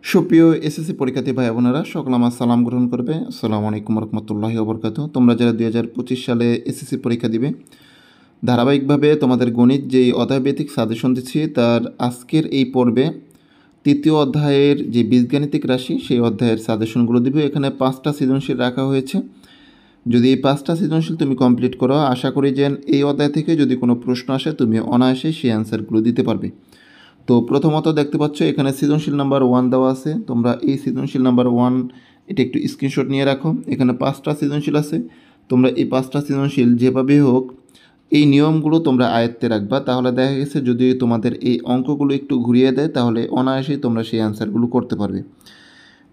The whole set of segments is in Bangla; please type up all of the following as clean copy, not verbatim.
সুপ্রিয় এসএসসি পরীক্ষার্থী ভাই বোনেরা সকল আমার সালাম গ্রহণ করবে। আসসালামু আলাইকুম রহমতুল্লাহি ওবরকাতুহু। তোমরা যারা 2025 সালে এসএসসি পরীক্ষা দিবে, ধারাবাহিকভাবে তোমাদের গণিত যেই অধ্যায়ভিত্তিক সাজেশন দিচ্ছি তার আজকের এই পর্বে তৃতীয় অধ্যায়ের যে বীজগাণিতিক রাশি সেই অধ্যায়ের সাজেশনগুলো দিবে। এখানে 5টা সৃজনশীল রাখা হয়েছে। যদি এই 5টা সৃজনশীল তুমি কমপ্লিট করো, আশা করি যে এই অধ্যায় থেকে যদি কোনো প্রশ্ন আসে তুমি অনায়াসে সেই অ্যান্সারগুলো দিতে পারবে। তো প্রথমত দেখতে পাচ্ছ এখানে সৃজনশীল নাম্বার 1 দেওয়া আছে। তোমরা এই সৃজনশীল নাম্বার 1 এটা একটু স্ক্রিনশট নিয়ে রাখো। এখানে 5টা সৃজনশীল আছে। তোমরা এই 5টা সৃজনশীল যেভাবেই হোক এই নিয়মগুলো তোমরা আয়ত্তে রাখবা, তাহলে দেখা গেছে যদি তোমাদের এই অঙ্কগুলো একটু ঘুরিয়ে দেয় তাহলে অনায়াসেই তোমরা সেই অ্যান্সারগুলো করতে পারবে।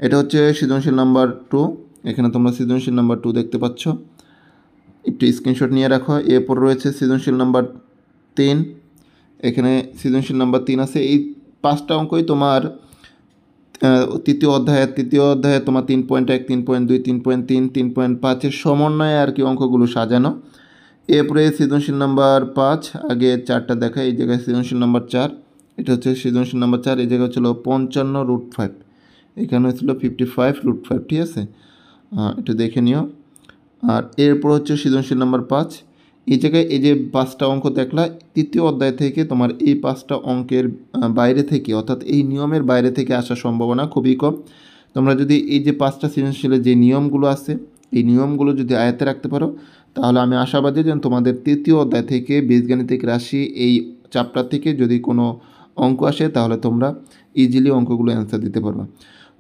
এটা হচ্ছে সৃজনশীল নাম্বার 2। এখানে তোমরা সৃজনশীল নাম্বার 2 দেখতে পাচ্ছ, একটু স্ক্রিনশট নিয়ে রাখো। এরপর রয়েছে সৃজনশীল নাম্বার 3। এখানে সৃজনশীল নাম্বার 3 আছে। এই 5টা অঙ্কই তোমার তৃতীয় অধ্যায়ে তোমার 3.1, 3.2, 3.3, 3.5 সমন্বয়ে আর কি অঙ্কগুলো সাজানো। এরপরে সৃজনশীল নাম্বার 5, আগে 4টা দেখা, এই জায়গায় সৃজনশীল নাম্বার 4। এটা হচ্ছে সৃজনশীল নাম্বার 4। এই জায়গায় হচ্ছিল 55√5, এখানে হচ্ছিল 55√5। ঠিক আছে, একটু দেখে নিও। আর এরপর হচ্ছে সৃজনশীল নাম্বার 5। এই জায়গায় এই যে 5টা অঙ্ক দেখলা, তৃতীয় অধ্যায় থেকে তোমার এই 5টা অঙ্কের বাইরে থেকে, অর্থাৎ এই নিয়মের বাইরে থেকে আসার সম্ভাবনা খুবই কম। তোমরা যদি এই যে 5টা সৃজনশীলের যে নিয়মগুলো আছে এই নিয়মগুলো যদি আয়ত্তে রাখতে পারো তাহলে আমি আশাবাদী যে তোমাদের তৃতীয় অধ্যায় থেকে বীজগাণিতিক রাশি এই চ্যাপ্টার থেকে যদি কোনো অঙ্ক আসে তাহলে তোমরা ইজিলি অঙ্কগুলো অ্যান্সার দিতে পারবে।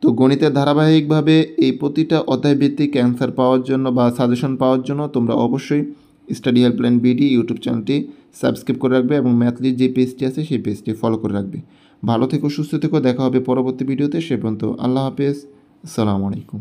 তো গণিতের ধারাবাহিকভাবে এই প্রতিটা অধ্যায়ভিত্তিক অ্যান্সার পাওয়ার জন্য বা সাজেশন পাওয়ার জন্য তোমরা অবশ্যই স্টাডি হেল্পলাইন বিডি ইউটিউব চ্যানেলটি সাবস্ক্রাইব করে রাখবে এবং ম্যাথলির যে পেজটি আছে সেই পেজটি ফলো করে রাখবে। ভালো থেকো, সুস্থ থেকো, দেখা হবে পরবর্তী ভিডিওতে। সে পর্যন্ত আল্লাহ হাফেজ, আসসালামু আলাইকুম।